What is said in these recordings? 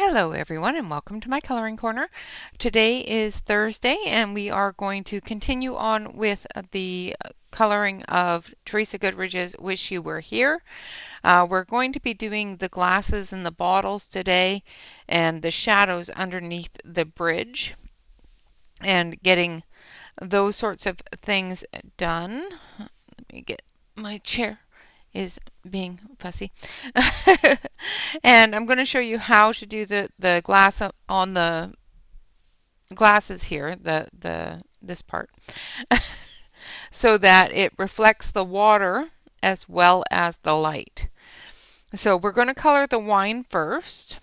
Hello everyone and welcome to my coloring corner. Today is Thursday and we are going to continue on with the coloring of Teresa Goodridge's Wish You Were Here. We're going to be doing the glasses and the bottles today and the shadows underneath the bridge and getting those sorts of things done. Let me get my chair is being fussy. And I'm going to show you how to do the glass on the glasses here, this part, so that it reflects the water as well as the light. So we're going to color the wine first,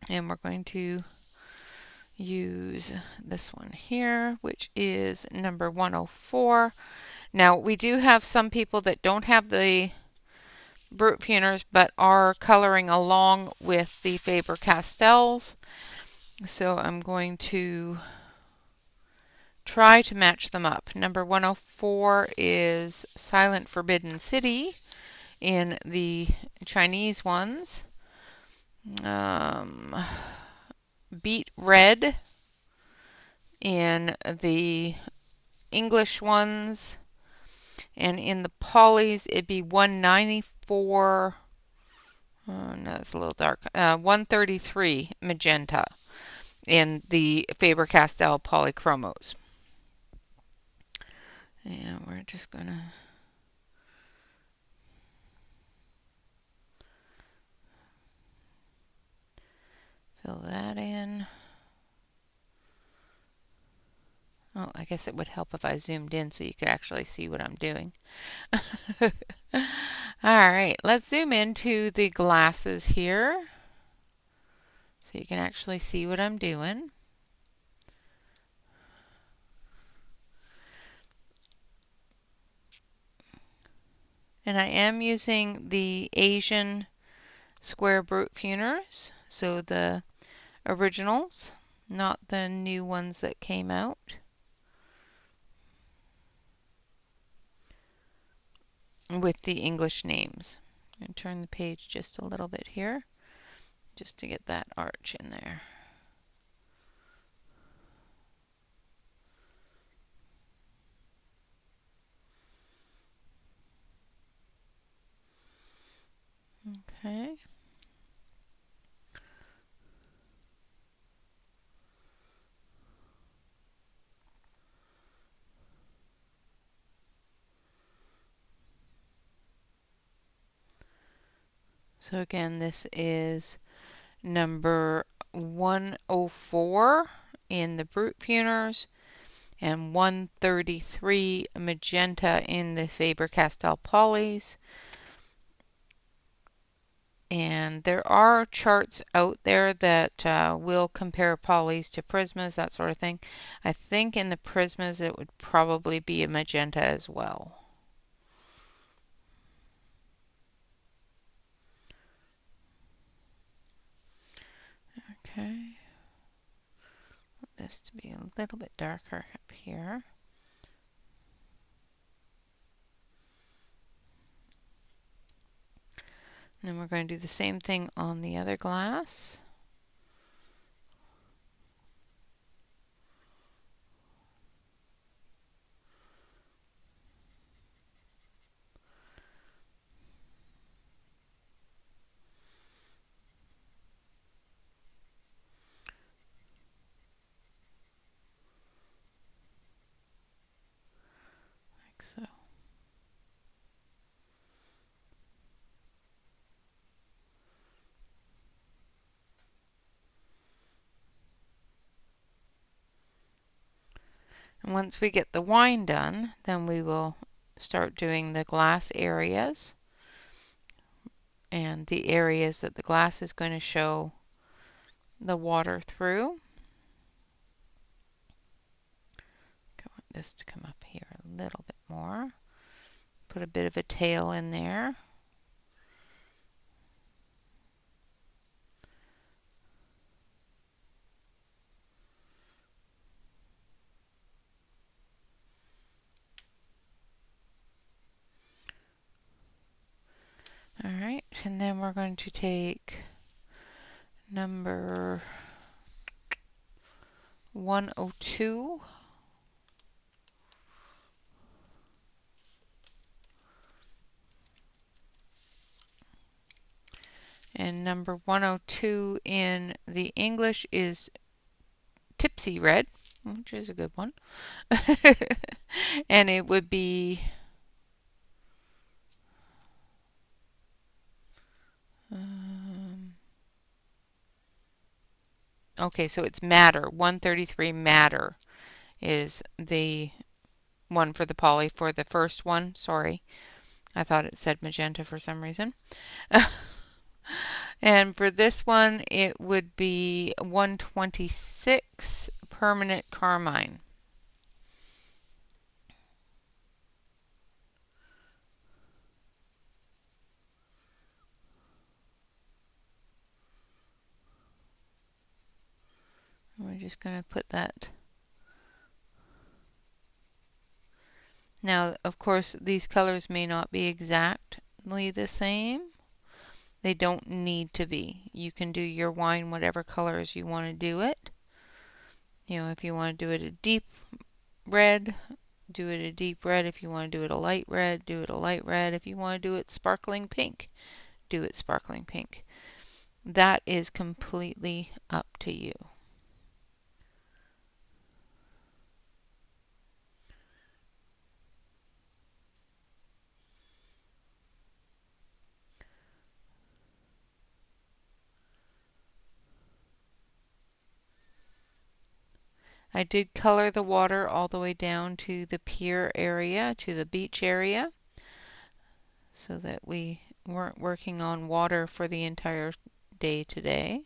and we're going to use this one here, which is number 104. Now we do have some people that don't have the Brut Puners but are coloring along with the Faber-Castells. So I'm going to try to match them up. Number 104 is Silent Forbidden City in the Chinese ones. Beet Red in the English ones. And in the polys, it'd be 194. Oh, no, it's a little dark. 133 magenta in the Faber-Castell polychromos. And we're just going to fill that in. Oh, I guess it would help if I zoomed in so you could actually see what I'm doing. All right, let's zoom into the glasses here so you can actually see what I'm doing. And I am using the Asian square Brut Puners, so the originals, not the new ones that came out. With the English names. I'm going to turn the page just a little bit here, just to get that arch in there. Okay. So again, this is number 104 in the Brut Puners and 133 magenta in the Faber-Castell polys. And there are charts out there that will compare polys to prismas, that sort of thing. I think in the prismas it would probably be a magenta as well. Okay, want this to be a little bit darker up here. And then we're going to do the same thing on the other glass. Like so. And once we get the wine done, then we will start doing the glass areas and the areas that the glass is going to show the water through. I want this to come up here a little bit more. Put a bit of a tail in there. All right, and then we're going to take number 102. And number 102 in the English is Tipsy Red, which is a good one. And it would be okay, so it's Madder. 133 Madder is the one for the poly for the first one. Sorry, I thought it said magenta for some reason. And for this one, it would be 126 Permanent Carmine. We're just going to put that. Now, of course, these colors may not be exactly the same. They don't need to be. You can do your wine whatever colors you want to do it. You know, if you want to do it a deep red, do it a deep red. If you want to do it a light red, do it a light red. If you want to do it sparkling pink, do it sparkling pink. That is completely up to you. I did color the water all the way down to the pier area, to the beach area, so that we weren't working on water for the entire day today.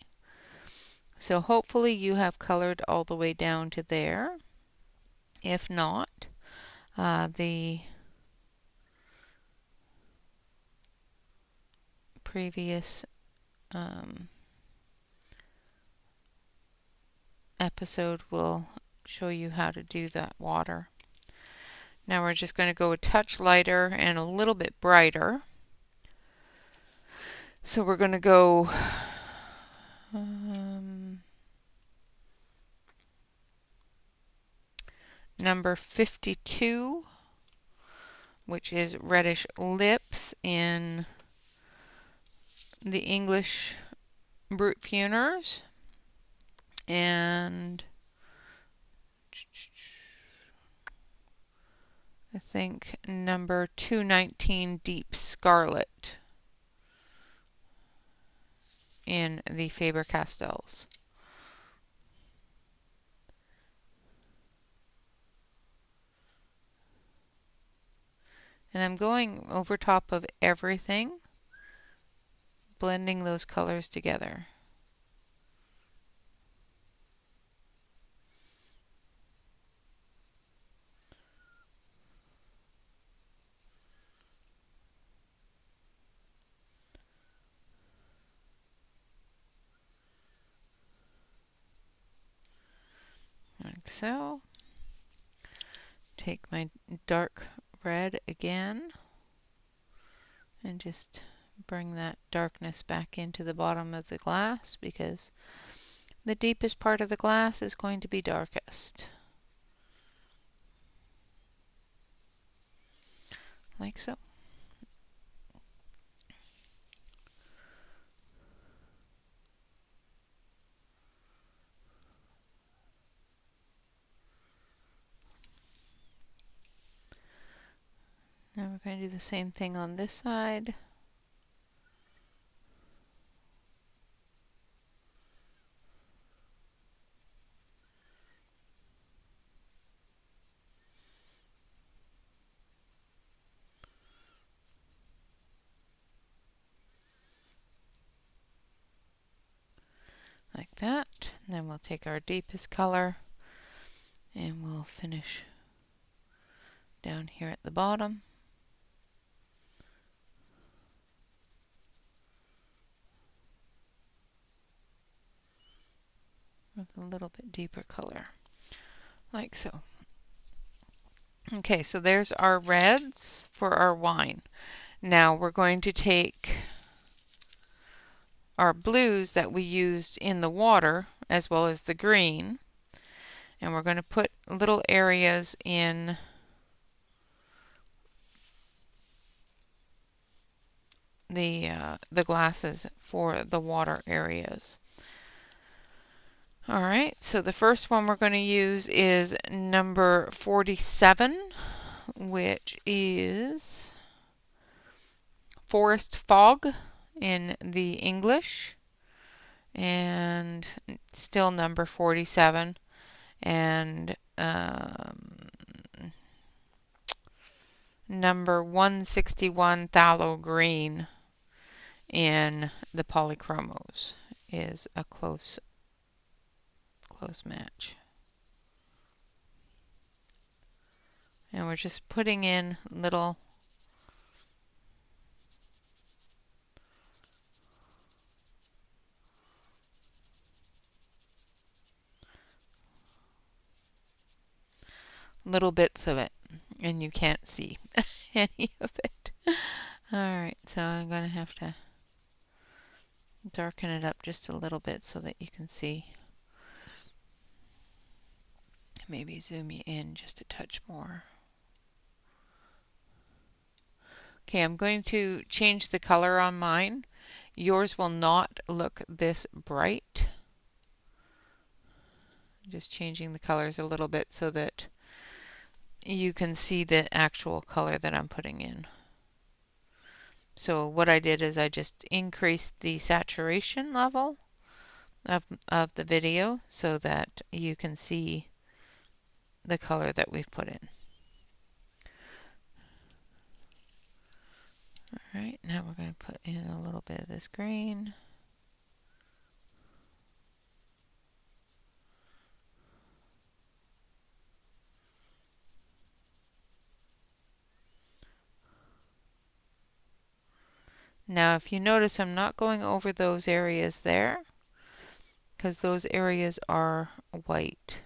So hopefully you have colored all the way down to there. If not, the previous episode will show you how to do that water. Now we're just going to go a touch lighter and a little bit brighter. So we're going to go number 52, which is Reddish Lips in the English Brut Puners. And I think number 219, Deep Scarlet in the Faber-Castells. And I'm going over top of everything, blending those colors together. Like so. Take my dark red again and just bring that darkness back into the bottom of the glass, because the deepest part of the glass is going to be darkest. Like so. Now we're going to do the same thing on this side. Like that. And then we'll take our deepest color and we'll finish down here at the bottom. With a little bit deeper color, like so. Okay, so there's our reds for our wine. Now we're going to take our blues that we used in the water as well as the green. And we're going to put little areas in the glasses for the water areas. All right, so the first one we're going to use is number 47, which is Forest Fog in the English, and still number 47, and number 161 Phthalo Green in the polychromos is a close match. And we're just putting in little bits of it, and you can't see any of it. All right, so I'm going to have to darken it up just a little bit so that you can see. Maybe zoom you in just a touch more. Okay, I'm going to change the color on mine. Yours will not look this bright. Just changing the colors a little bit so that you can see the actual color that I'm putting in. So what I did is I just increased the saturation level of the video so that you can see the color that we've put in. All right, now we're going to put in a little bit of this green. Now if you notice, I'm not going over those areas there because those areas are white,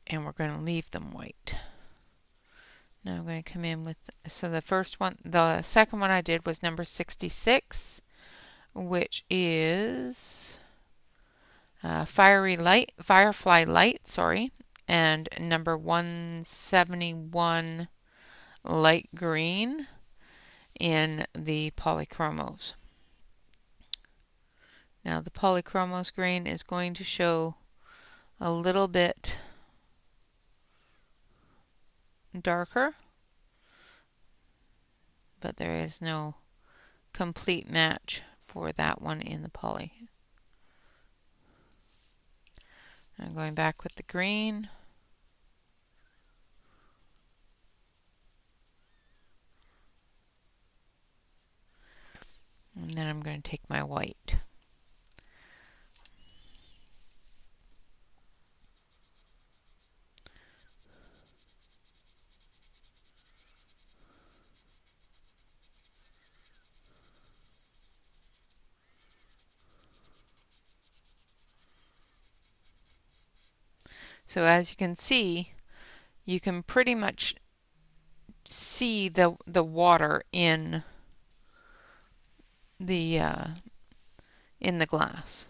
and we're going to leave them white. Now I'm going to come in with, so the second one I did was number 66, which is Firefly Light, sorry, and number 171 Light Green in the polychromos. Now the polychromos green is going to show a little bit darker, but there is no complete match for that one in the poly. I'm going back with the green. And then I'm going to take my white. So as you can see, you can pretty much see the water in the glass.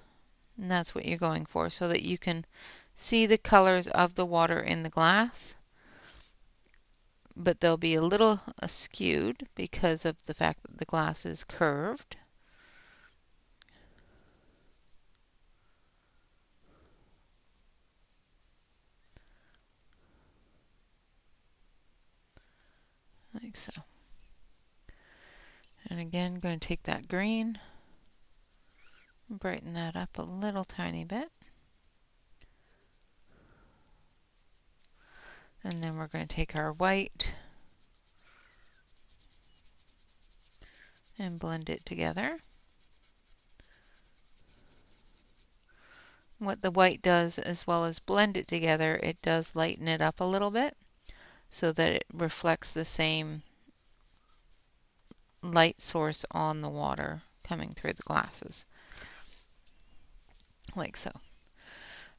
And that's what you're going for, so that you can see the colors of the water in the glass, but they'll be a little skewed because of the fact that the glass is curved. Like so. And again, I'm going to take that green, brighten that up a little tiny bit. And then we're going to take our white and blend it together. What the white does, as well as blend it together, it does lighten it up a little bit so that it reflects the same light source on the water coming through the glasses, like so.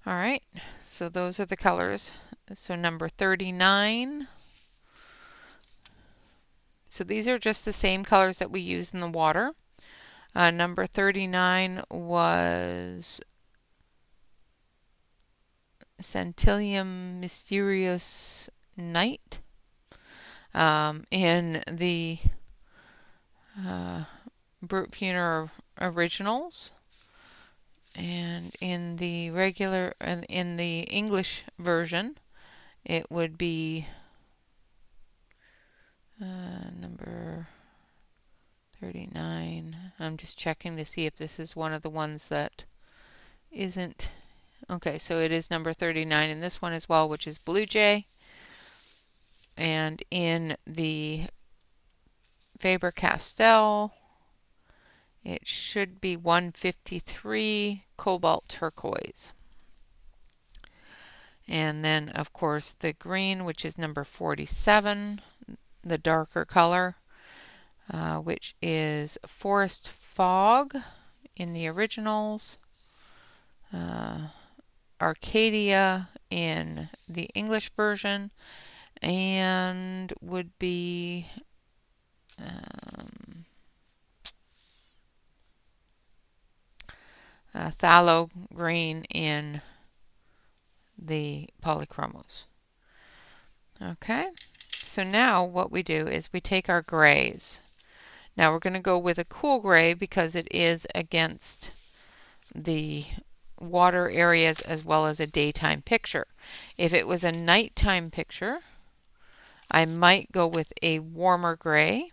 All right, so those are the colors. So number 39. So these are just the same colors that we use in the water. Number 39 was Centillium Mysterious Night. In the Brute Funer Originals, and in the regular and in the English version, it would be number 39. I'm just checking to see if this is one of the ones that isn't. Okay, so it is number 39 in this one as well, which is Blue Jay. And in the Faber-Castell, it should be 153 Cobalt Turquoise. And then, of course, the green, which is number 47, the darker color, which is Forest Fog in the originals, Arcadia in the English version, and would be Phthalo Green in the Polychromos. Okay, so now what we do is we take our grays. Now we're going to go with a cool gray because it is against the water areas as well as a daytime picture. If it was a nighttime picture, I might go with a warmer gray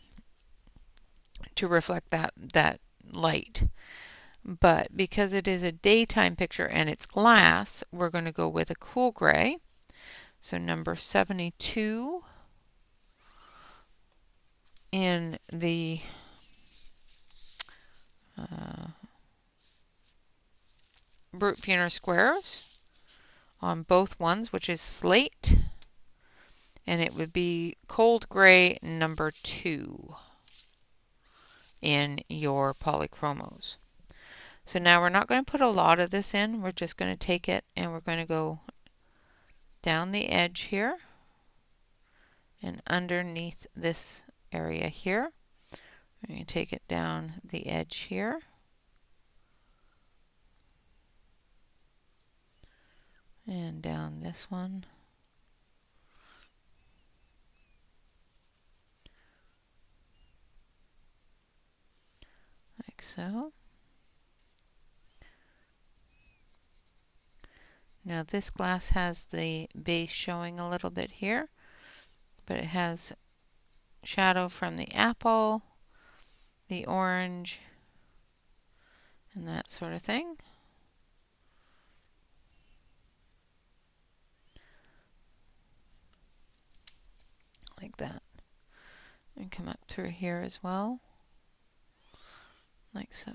to reflect that light. But because it is a daytime picture and it's glass, we're going to go with a cool gray. So number 72 in the Brute Funer squares on both ones, which is slate, and it would be cold gray number 2 in your Polychromos. So now we're not going to put a lot of this in, we're just going to take it and we're going to go down the edge here and underneath this area here. We're going to take it down the edge here. And down this one. Like so. Now this glass has the base showing a little bit here, but it has shadow from the apple, the orange, and that sort of thing. Like that. And come up through here as well. Like so.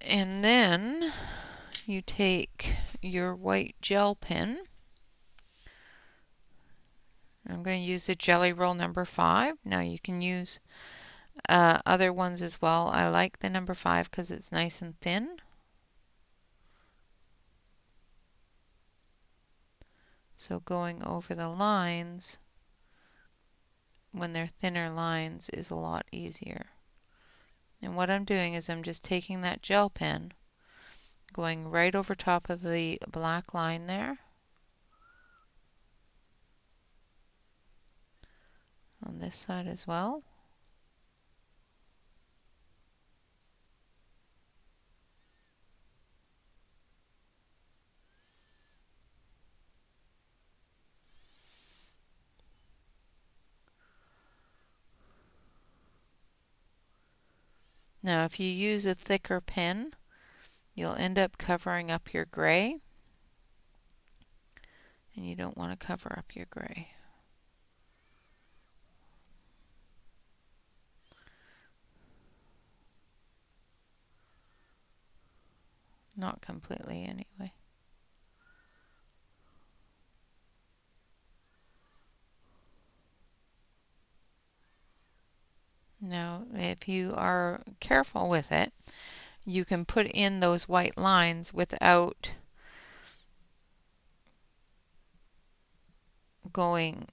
And then you take your white gel pen. I'm going to use the Jelly Roll number 5. Now you can use other ones as well. I like the number 5 because it's nice and thin. So going over the lines when they're thinner lines is a lot easier. And what I'm doing is I'm just taking that gel pen, going right over top of the black line there, on this side as well. Now if you use a thicker pen, you'll end up covering up your gray, and you don't want to cover up your gray. Not completely anyway. Now if you are careful with it, you can put in those white lines without going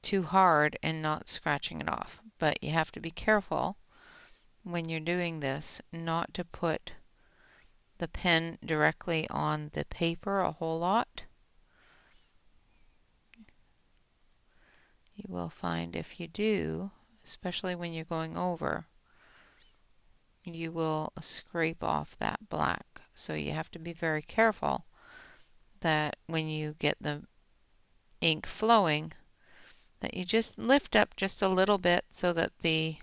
too hard and not scratching it off. But you have to be careful when you're doing this not to put the pen directly on the paper a whole lot. You will find if you do, especially when you're going over, you will scrape off that black. So you have to be very careful that when you get the ink flowing, that you just lift up just a little bit so that the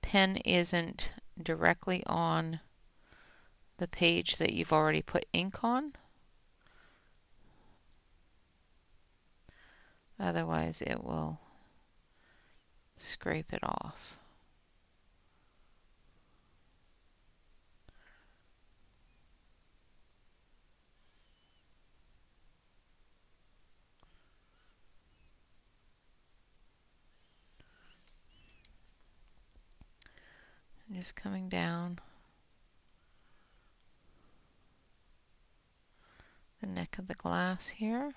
pen isn't directly on the page that you've already put ink on. Otherwise it will scrape it off. I'm just coming down the neck of the glass here.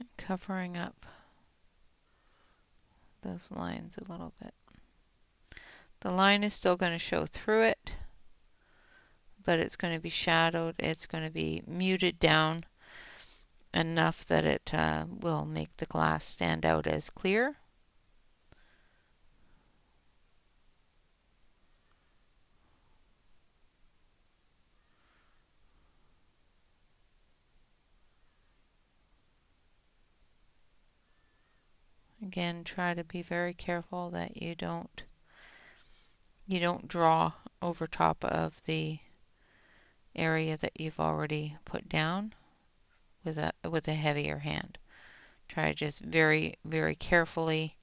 And covering up those lines a little bit. The line is still going to show through it, but it's going to be shadowed. It's going to be muted down enough that it will make the glass stand out as clear. Again, try to be very careful that you don't draw over top of the area that you've already put down with a heavier hand. Try just very, very carefully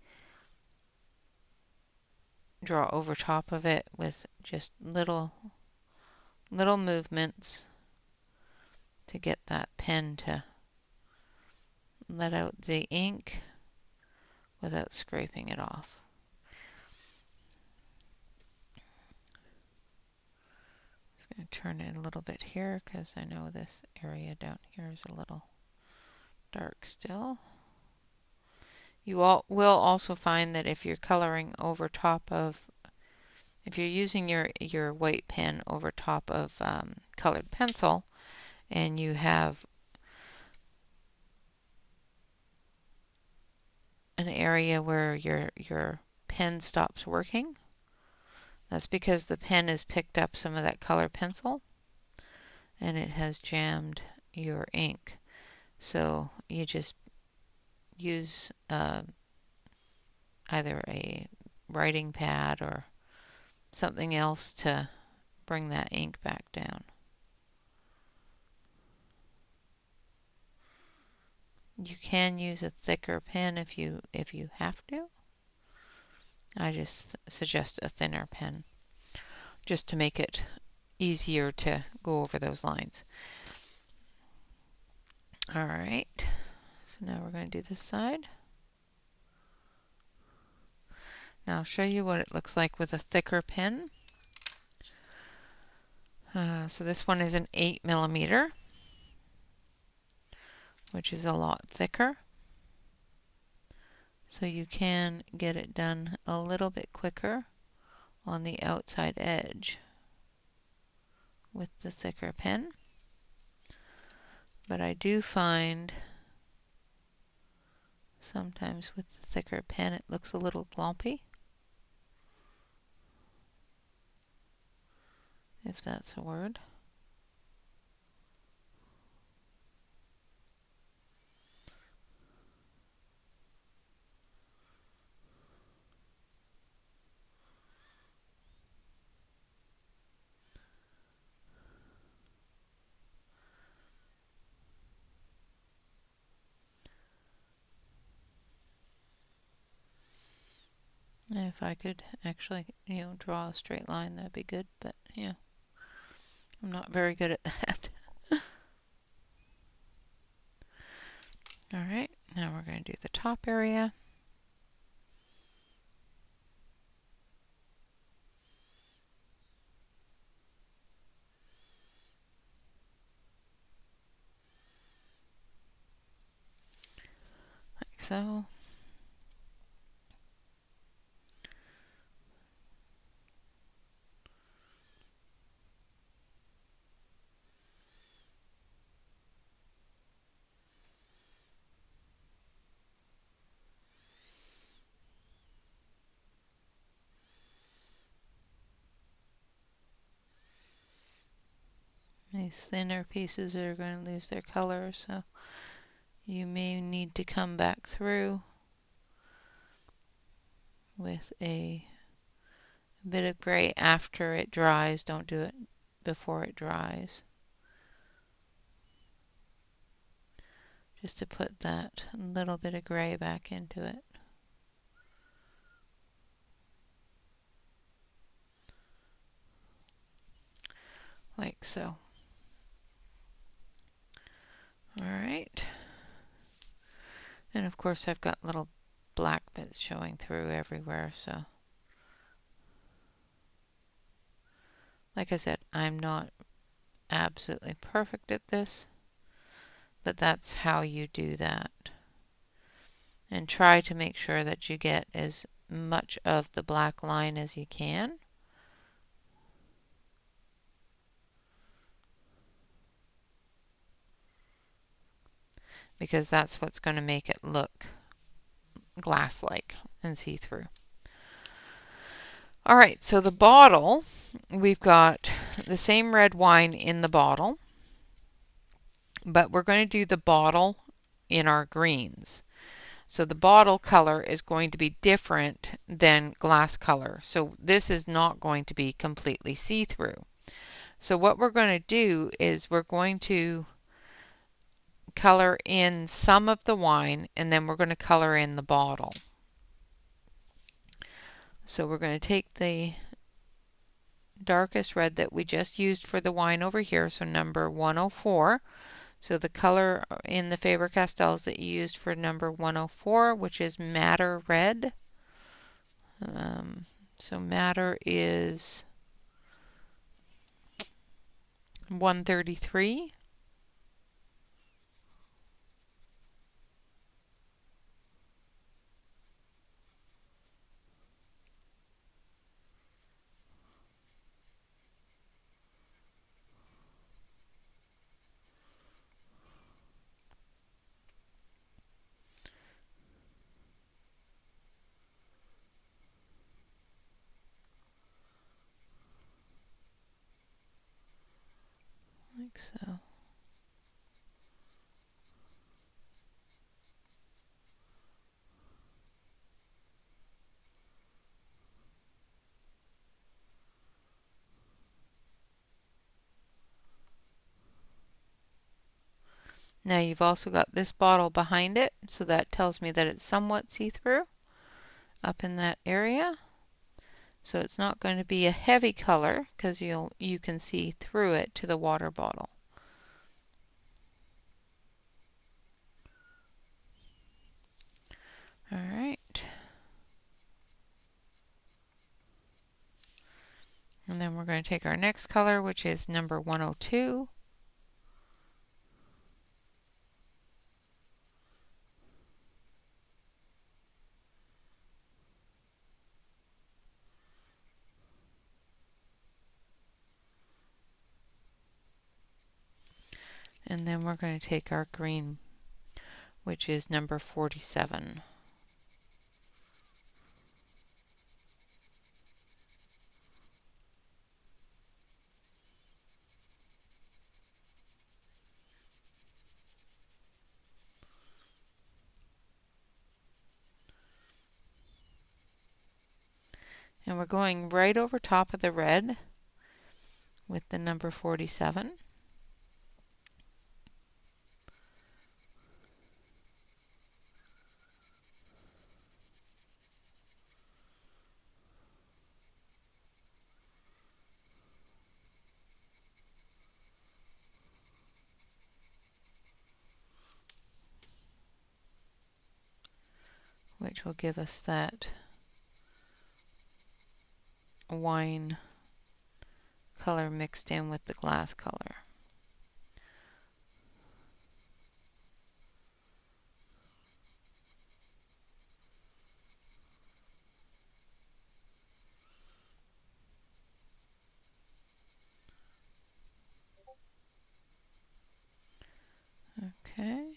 draw over top of it with just little movements to get that pen to let out the ink without scraping it off. Just going to turn it a little bit here because I know this area down here is a little dark still. You will also find that if you're coloring over top of, if you're using your white pen over top of colored pencil and you have an area where your pen stops working, that's because the pen has picked up some of that colored pencil and it has jammed your ink. So you just use either a writing pad or something else to bring that ink back down. You can use a thicker pen if you have to. I just suggest a thinner pen just to make it easier to go over those lines. All right, so now we're going to do this side. Now I'll show you what it looks like with a thicker pen. So this one is an 8mm, which is a lot thicker. So you can get it done a little bit quicker on the outside edge with the thicker pen. But I do find sometimes with the thicker pen it looks a little glompy, if that's a word. If I could actually, draw a straight line, that'd be good, but yeah, I'm not very good at that. All right, now we're going to do the top area. Like so. These thinner pieces are going to lose their color, so you may need to come back through with a bit of gray after it dries. Don't do it before it dries. Just to put that little bit of gray back into it. Like so. All right. And of course I've got little black bits showing through everywhere, so like I said, I'm not absolutely perfect at this, but that's how you do that. And try to make sure that you get as much of the black line as you can. Because that's what's going to make it look glass-like and see-through. All right, so the bottle, we've got the same red wine in the bottle, but we're going to do the bottle in our greens. So the bottle color is going to be different than glass color. So this is not going to be completely see-through. So what we're going to do is we're going to color in some of the wine, and then we're going to color in the bottle. So we're going to take the darkest red that we just used for the wine over here, so number 104. So the color in the Faber-Castells that you used for number 104, which is madder red. So madder is 133. Like so. Now you've also got this bottle behind it, so that tells me that it's somewhat see-through up in that area. So it's not going to be a heavy color because you can see through it to the water bottle. All right. And then we're going to take our next color, which is number 102. And then we're going to take our green, which is number 47. And we're going right over top of the red with the number 47. which will give us that wine color mixed in with the glass color. Okay.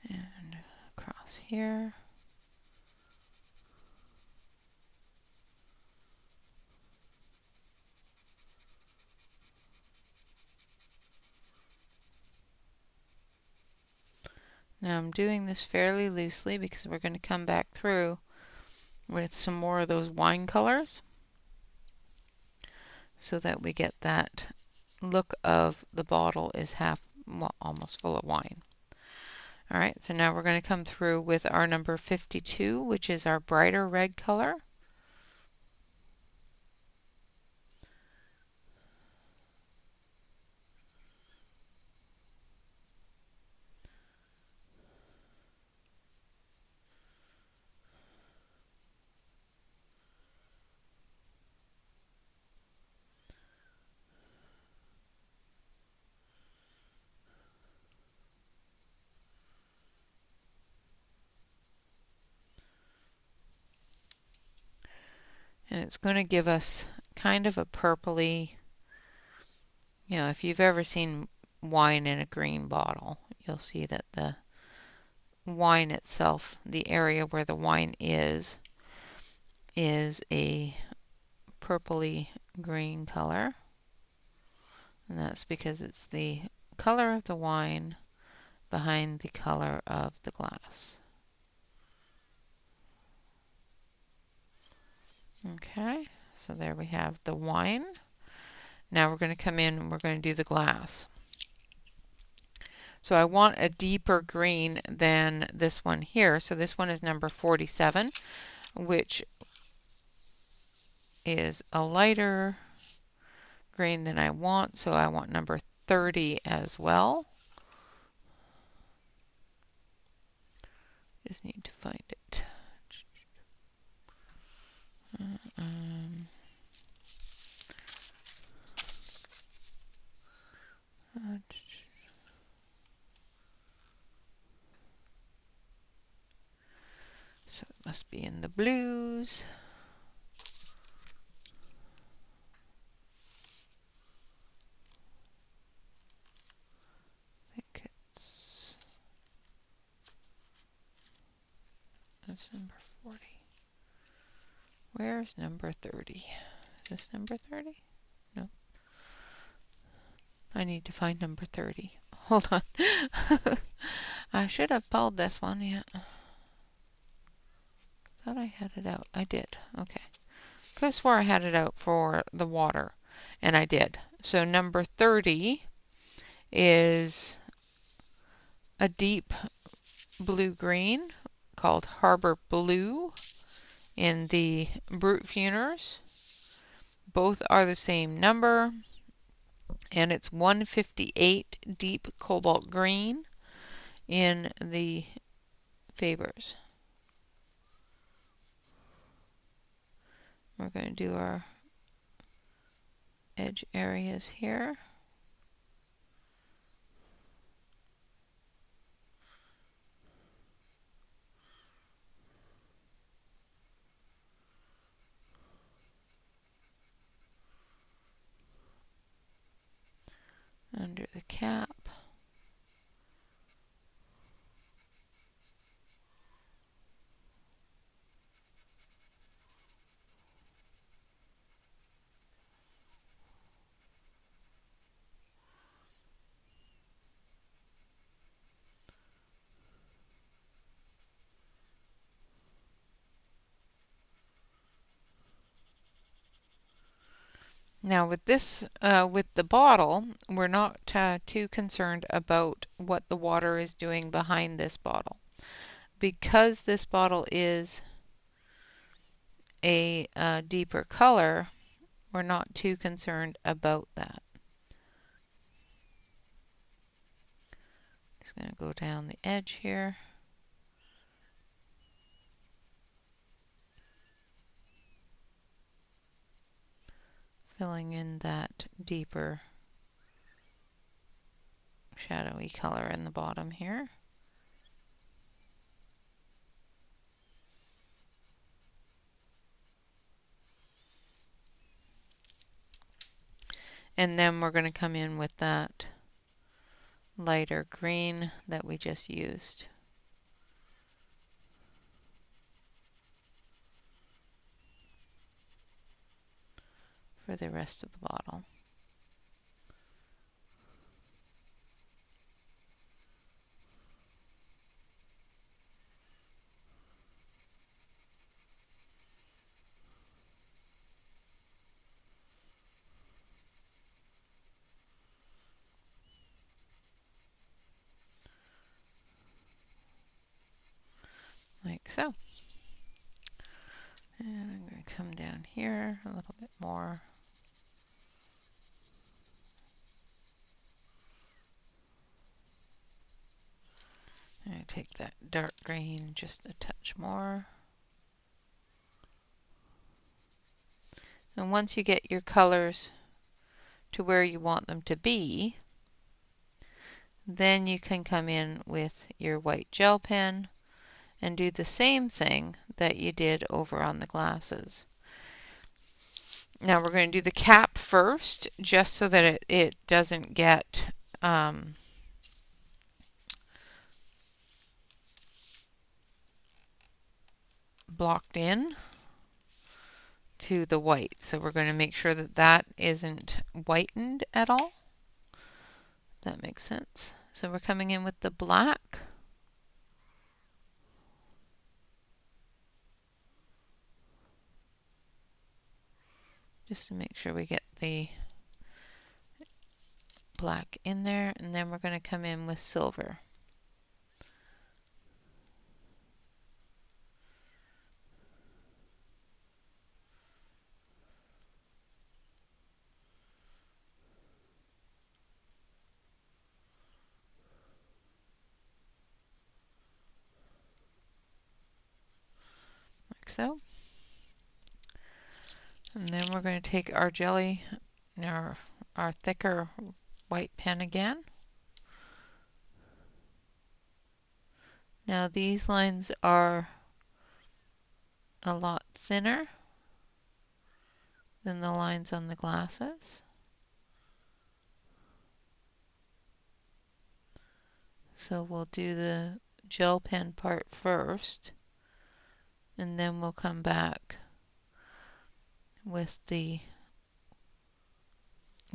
And across here. Now I'm doing this fairly loosely because we're going to come back through with some more of those wine colors so that we get that look of the bottle is half, well, almost full of wine. All right, so now we're going to come through with our number 52, which is our brighter red color. And it's going to give us kind of a purpley, if you've ever seen wine in a green bottle, you'll see that the wine itself, the area where the wine is a purpley green color. And that's because it's the color of the wine behind the color of the glass. Okay, so there we have the wine. Now we're going to come in and we're going to do the glass. So I want a deeper green than this one here. So this one is number 47, which is a lighter green than I want. So I want number 30 as well. Just need to find it. Um, so it must be in the blues. I think that's number 40. Where's number 30? Is this number 30? No. I need to find number 30. Hold on. I should have pulled this one yet. Thought I had it out. I did. Okay. Could have swore I had it out for the water, and I did. So number 30 is a deep blue-green called Harbor Blue in the Brut Funers. Both are the same number, and it's 158 deep cobalt green in the Fabers. We're going to do our edge areas here. Under the cap. Now with this, with the bottle, we're not too concerned about what the water is doing behind this bottle. Because this bottle is a deeper color, We're not too concerned about that. Just going to go down the edge here. Filling in that deeper shadowy color in the bottom here. And then we're going to come in with that lighter green that we just used. For the rest of the bottle. Like so. And I'm going to come down here a little bit more. And I take that dark green just a touch more. And once you get your colors to where you want them to be, then you can come in with your white gel pen and do the same thing that you did over on the glasses. Now we're going to do the cap first, just so that it doesn't get blocked in to the white. So we're going to make sure that that isn't whitened at all. That makes sense. So we're coming in with the black. Just to make sure we get the black in there, and then we're going to come in with silver. Like so. And then we're going to take our jelly, our thicker white pen again. Now these lines are a lot thinner than the lines on the glasses. So we'll do the gel pen part first, and then we'll come back with the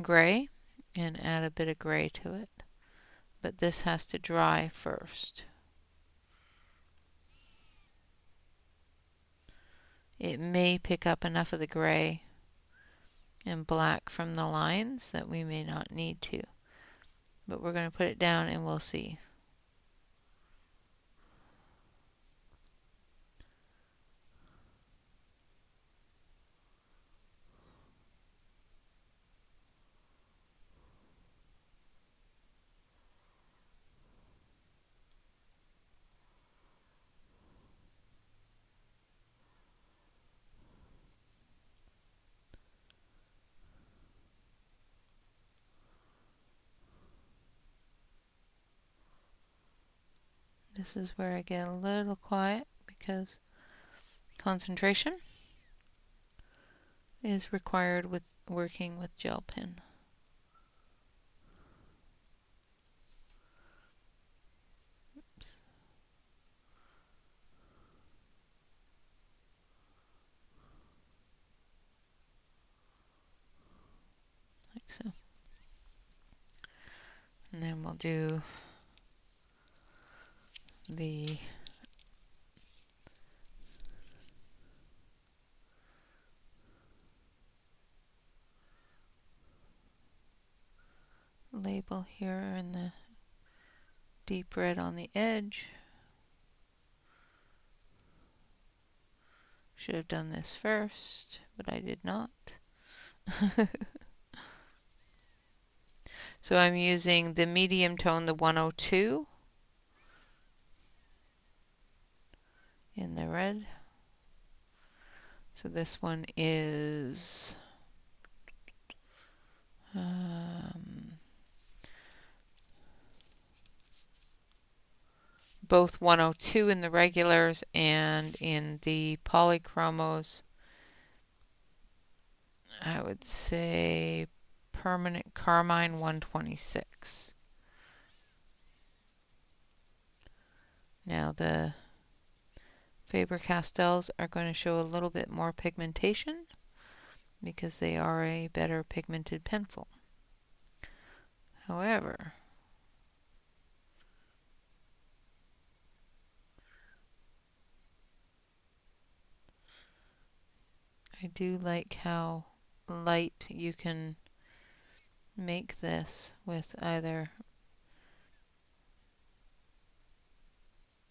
gray and add a bit of gray to it. But this has to dry first. It may pick up enough of the gray and black from the lines that we may not need to. But we're going to put it down and we'll see. This is where I get a little quiet because concentration is required with working with gel pen. Oops. Like so. And then we'll do the label here and the deep red on the edge. Should have done this first, but I did not. So I'm using the medium tone, the 102 in the red. So this one is both 102 in the regulars and in the polychromos. I would say permanent carmine 126. Now the Faber-Castells are going to show a little bit more pigmentation because they are a better pigmented pencil. However, I do like how light you can make this with either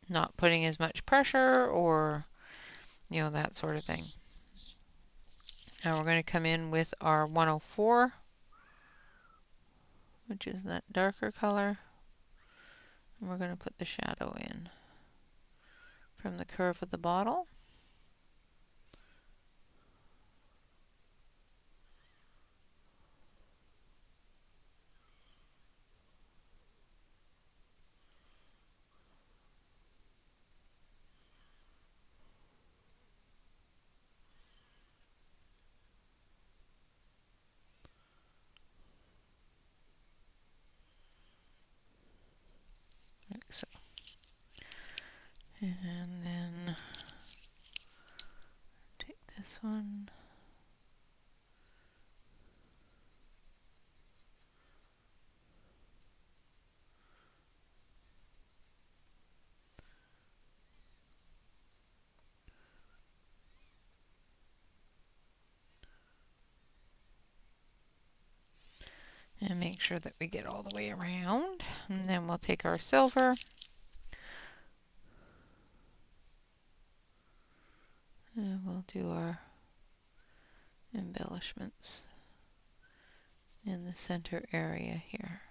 not putting as much pressure or, you know, that sort of thing. Now we're going to come in with our 104, which is that darker color, and we're going to put the shadow in from the curve of the bottle. Like so. And then take this one. And make sure that we get all the way around. And then we'll take our silver. And we'll do our embellishments in the center area here.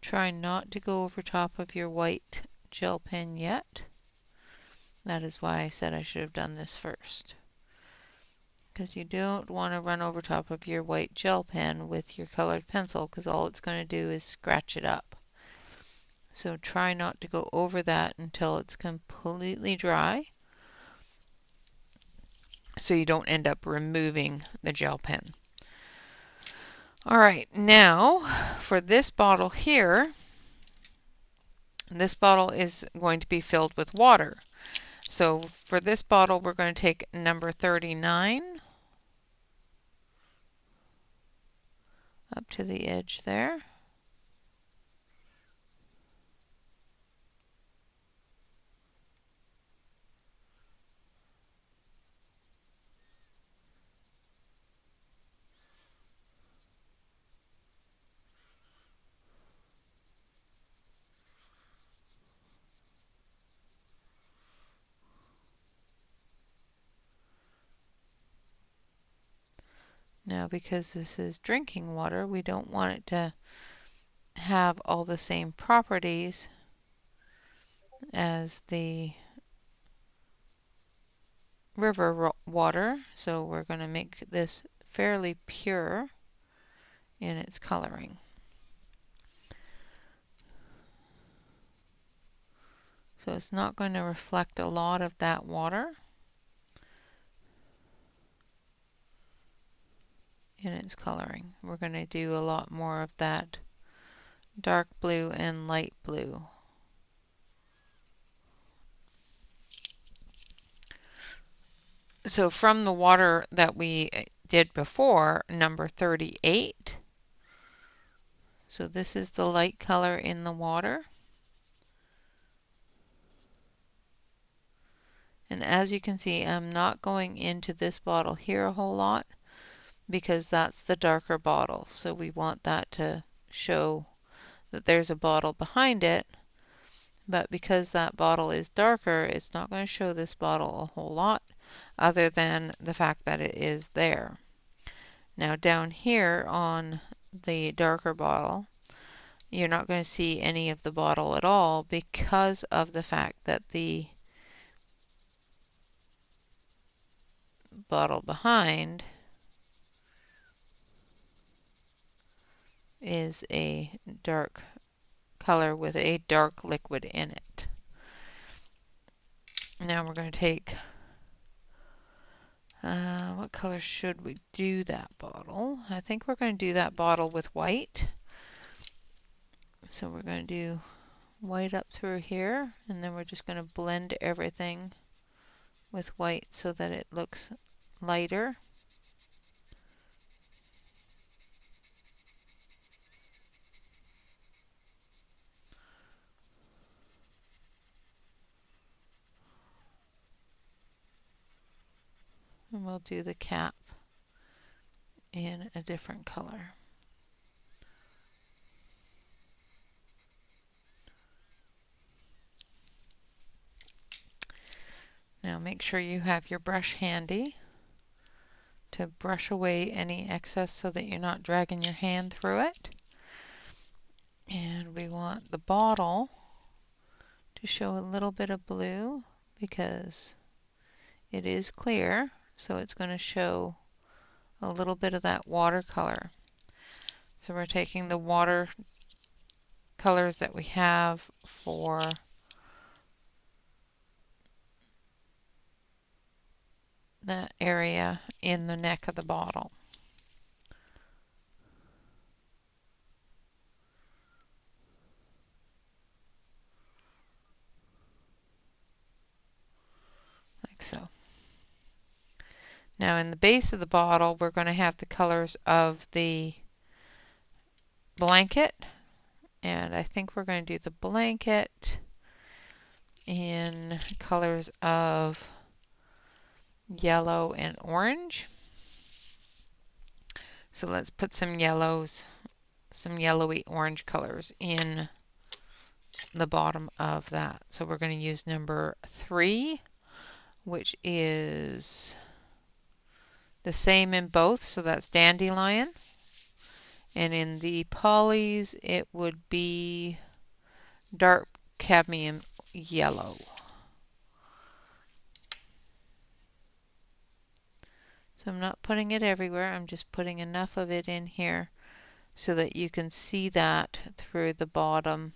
Try not to go over top of your white gel pen yet. That is why I said I should have done this first. Because you don't want to run over top of your white gel pen with your colored pencil, because all it's going to do is scratch it up. So try not to go over that until it's completely dry, so you don't end up removing the gel pen. Alright, now for this bottle here, this bottle is going to be filled with water. So for this bottle, we're going to take number 39 up to the edge there. Now, because this is drinking water, we don't want it to have all the same properties as the river water, so we're going to make this fairly pure in its coloring. So it's not going to reflect a lot of that water in its coloring. We're going to do a lot more of that dark blue and light blue. So from the water that we did before, number 38, so this is the light color in the water. And as you can see, I'm not going into this bottle here a whole lot because that's the darker bottle. So we want that to show that there's a bottle behind it But because that bottle is darker, it's not going to show this bottle a whole lot other than the fact that it is there. Now down here on the darker bottle, you're not going to see any of the bottle at all because of the fact that the bottle behind is a dark color with a dark liquid in it. Now we're going to take, what color should we do that bottle? I think we're going to do that bottle with white. So we're going to do white up through here, and then we're just going to blend everything with white so that it looks lighter. And we'll do the cap in a different color. Now make sure you have your brush handy to brush away any excess so that you're not dragging your hand through it. And we want the bottle to show a little bit of blue because it is clear, so it's going to show a little bit of that watercolor. So we're taking the water colors that we have for that area in the neck of the bottle. Like so. Now in the base of the bottle, we're going to have the colors of the blanket, and I think we're going to do the blanket in colors of yellow and orange. So let's put some yellows, some yellowy orange colors in the bottom of that. So we're going to use number 3, which is the same in both, so that's dandelion. And in the polys, it would be dark cadmium yellow. So I'm not putting it everywhere, I'm just putting enough of it in here so that you can see that through the bottom,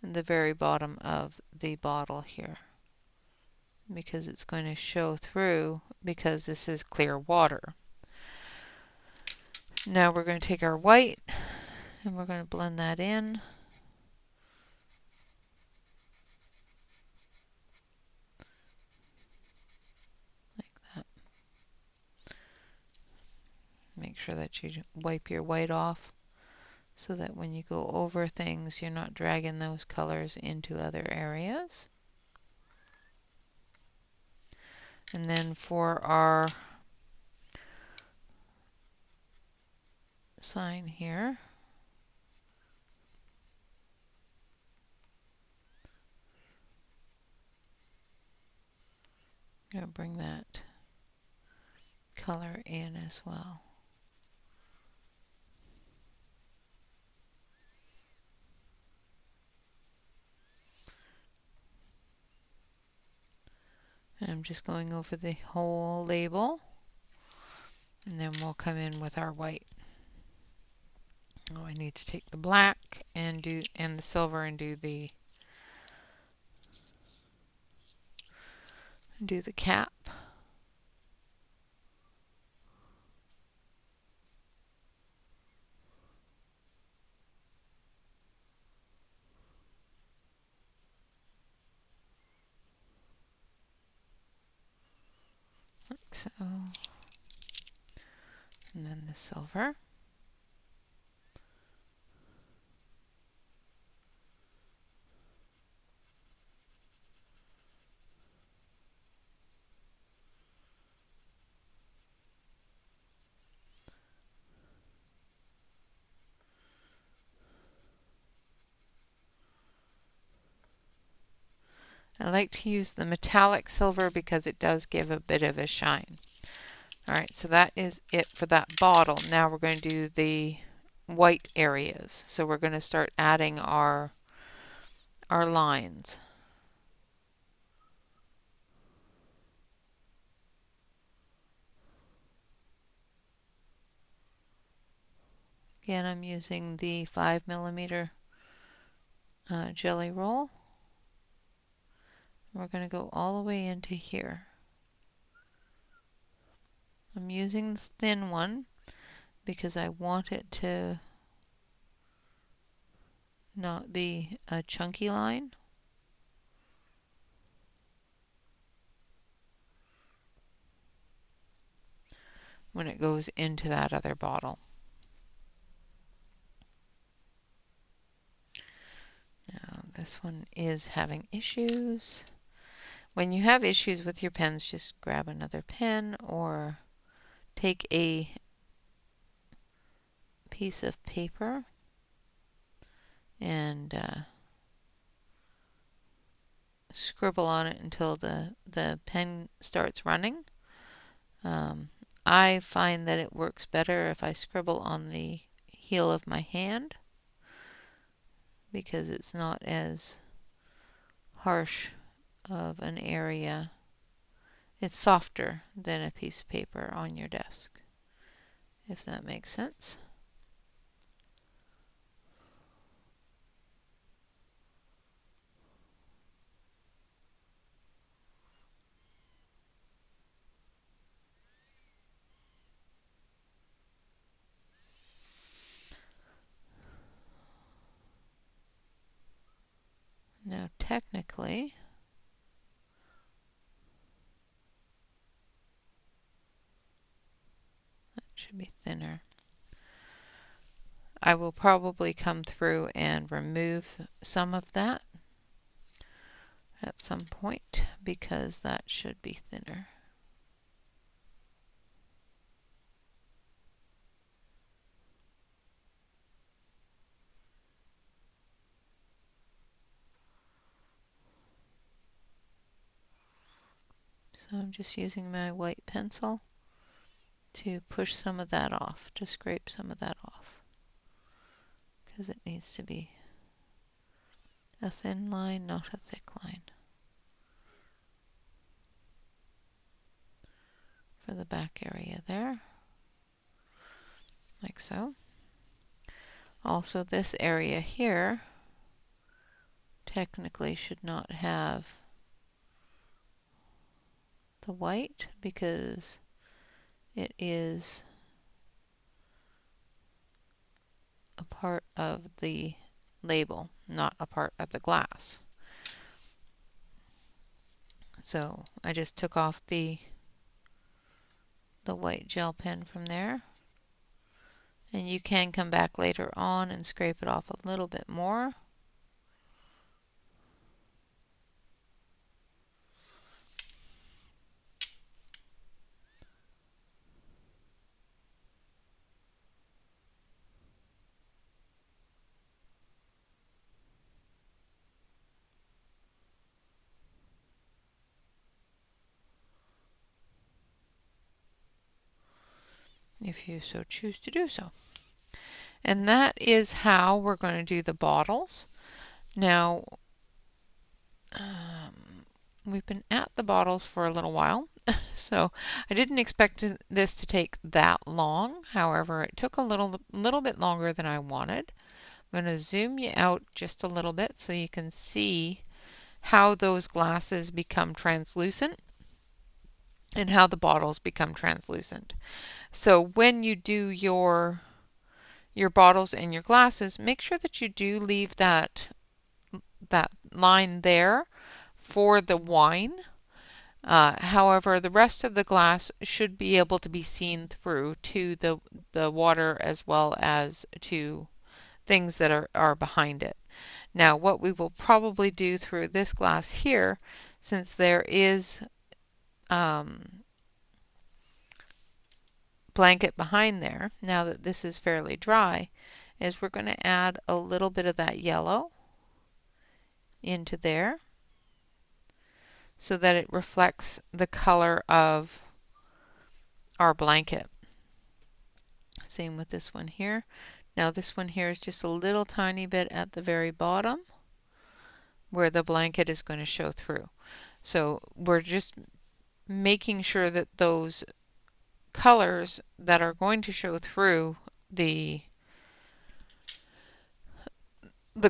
the very bottom of the bottle here, because it's going to show through because this is clear water. Now we're going to take our white and we're going to blend that in. Like that. Make sure that you wipe your white off so that when you go over things, you're not dragging those colors into other areas. And then for our sign here, I'm going to bring that color in as well. And I'm just going over the whole label, and then we'll come in with our white. Oh, I need to take the black and the silver and do the cap. Like so. And then the silver. I like to use the metallic silver because it does give a bit of a shine. All right, so that is it for that bottle. Now we're going to do the white areas. So we're going to start adding our lines. Again, I'm using the 5mm jelly roll. We're going to go all the way into here. I'm using the thin one because I want it to not be a chunky line. When it goes into that other bottle. Now this one is having issues. When you have issues with your pens, just grab another pen or take a piece of paper and scribble on it until the pen starts running. I find that it works better if I scribble on the heel of my hand because it's not as harsh of an area. It's softer than a piece of paper on your desk, if that makes sense. Now technically, that should be thinner. I will probably come through and remove some of that at some point because that should be thinner. So I'm just using my white pencil to push some of that off, to scrape some of that off, because it needs to be a thin line, not a thick line. For the back area there, like so. Also, this area here technically should not have the white because it is a part of the label, not a part of the glass. So I just took off the white gel pen from there. And you can come back later on and scrape it off a little bit more. If you so choose to do so. And that is how we're going to do the bottles. Now, we've been at the bottles for a little while, so I didn't expect this to take that long. However, it took a little bit longer than I wanted. I'm going to zoom you out just a little bit so you can see how those glasses become translucent and how the bottles become translucent. So when you do your bottles and your glasses, make sure that you do leave that line there for the wine. However, the rest of the glass should be able to be seen through to the water as well as to things that are behind it. Now, what we will probably do through this glass here, since there is blanket behind there, now that this is fairly dry, is we're going to add a little bit of that yellow into there. so that it reflects the color of our blanket. Same with this one here. Now this one here is just a little tiny bit at the very bottom where the blanket is going to show through. So we're just making sure that those colors that are going to show through the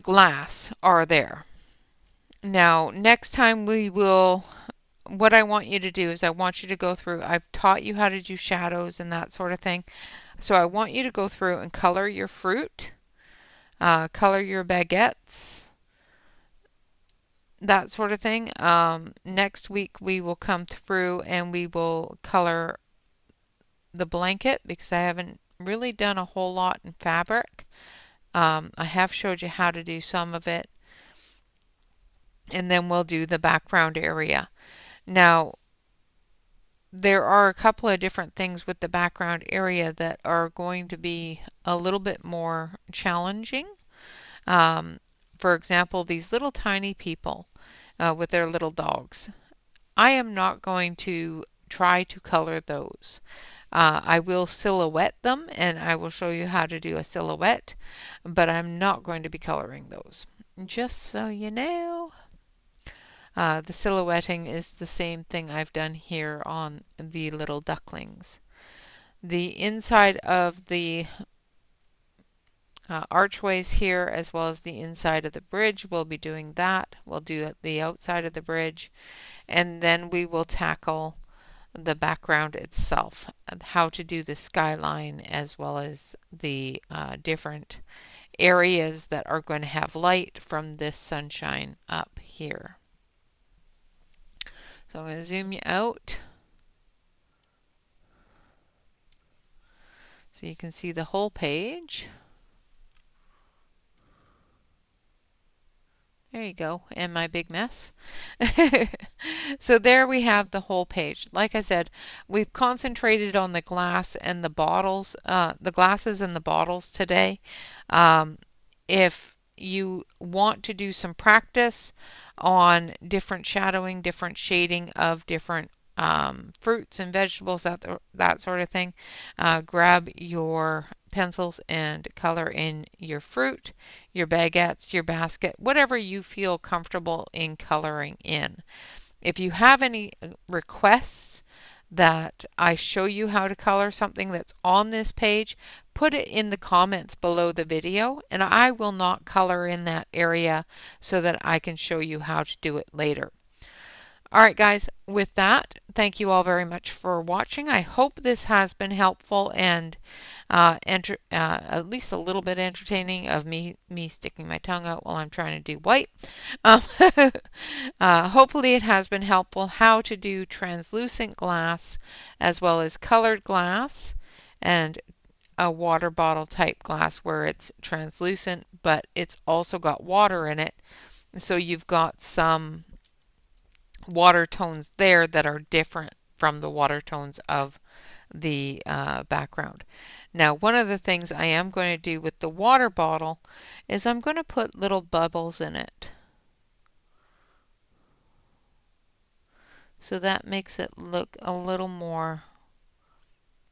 glass are there. Now next time what I want you to do is I want you to go through, I've taught you how to do shadows and that sort of thing. So I want you to go through and color your fruit, color your baguettes, that sort of thing. Next week we will come through and we will color the blanket because I haven't really done a whole lot in fabric. I have showed you how to do some of it, and then we'll do the background area. Now, there are a couple of different things with the background area that are going to be a little bit more challenging. For example, these little tiny people with their little dogs. I am not going to try to color those. I will silhouette them and I will show you how to do a silhouette, but I'm not going to be coloring those. Just so you know. The silhouetting is the same thing I've done here on the little ducklings. The inside of the archways here, as well as the inside of the bridge, we'll be doing that. We'll do the outside of the bridge, and then we will tackle the background itself, how to do the skyline, as well as the different areas that are going to have light from this sunshine up here. So I'm going to zoom you out so you can see the whole page. There you go, and my big mess. So there we have the whole page. Like I said, we've concentrated on the glass and the bottles, the glasses and the bottles today. If you want to do some practice on different shadowing, different shading of different fruits and vegetables, that sort of thing, grab your pencils and color in your fruit, your baguettes, your basket, whatever you feel comfortable in coloring in. If you have any requests that I show you how to color something that's on this page, put it in the comments below the video and I will not color in that area so that I can show you how to do it later. All right, guys, with that, thank you all very much for watching. I hope this has been helpful and at least a little bit entertaining of me sticking my tongue out while I'm trying to do white. Um, hopefully it has been helpful how to do translucent glass as well as colored glass and a water bottle type glass where it's translucent but it's also got water in it. So you've got some water tones there that are different from the water tones of the background. Now, one of the things I am going to do with the water bottle is I'm going to put little bubbles in it. So that makes it look a little more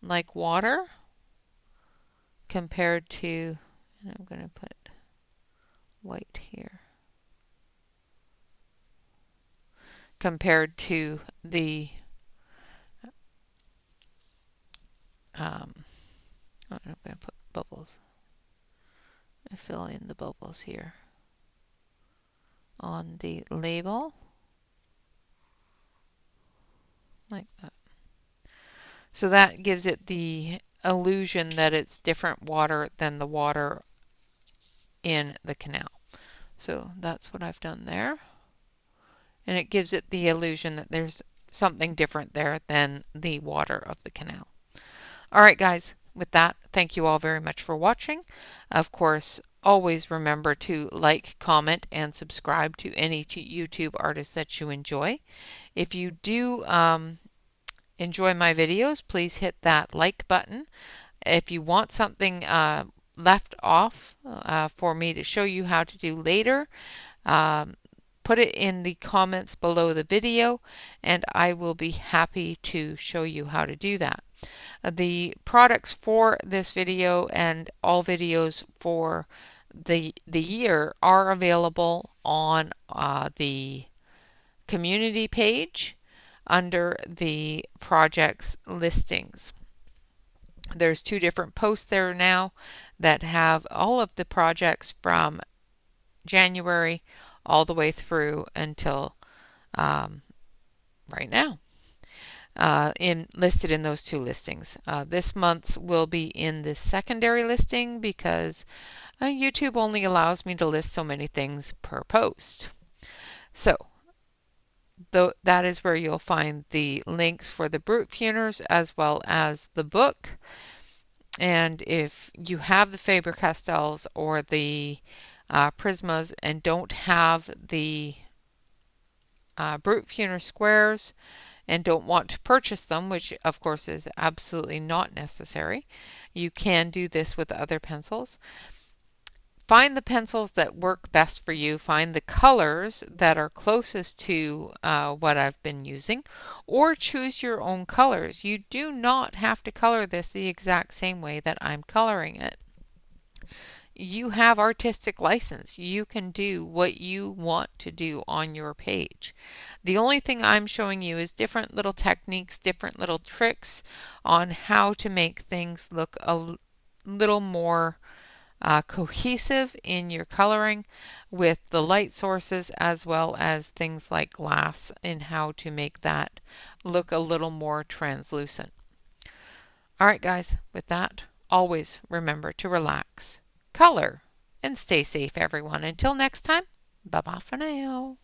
like water compared to, and I'm going to put white here, compared to the I'm going to put bubbles. I fill in the bubbles here on the label like that. So that gives it the illusion that it's different water than the water in the canal. So that's what I've done there. And it gives it the illusion that there's something different there than the water of the canal. All right, guys, with that, thank you all very much for watching. Of course, always remember to like, comment, and subscribe to any YouTube artists that you enjoy. If you do enjoy my videos, please hit that like button. If you want something left off for me to show you how to do later, put it in the comments below the video, and I will be happy to show you how to do that. The products for this video and all videos for the year are available on the community page under the projects listings. There's 2 different posts there now that have all of the projects from January all the way through until right now. Listed in those 2 listings. This month's will be in the secondary listing because YouTube only allows me to list so many things per post. So that is where you'll find the links for the brute tuners as well as the book. And if you have the Faber-Castells or the Prismas and don't have the brute tuner squares and don't want to purchase them, which of course is absolutely not necessary, you can do this with other pencils. Find the pencils that work best for you. Find the colors that are closest to what I've been using, or choose your own colors. You do not have to color this the exact same way that I'm coloring it. You have artistic license. You can do what you want to do on your page. The only thing I'm showing you is different little techniques, different little tricks on how to make things look a little more cohesive in your coloring with the light sources as well as things like glass and how to make that look a little more translucent. All right, guys, with that, always remember to relax, color, and stay safe, everyone. Until next time, bye-bye for now.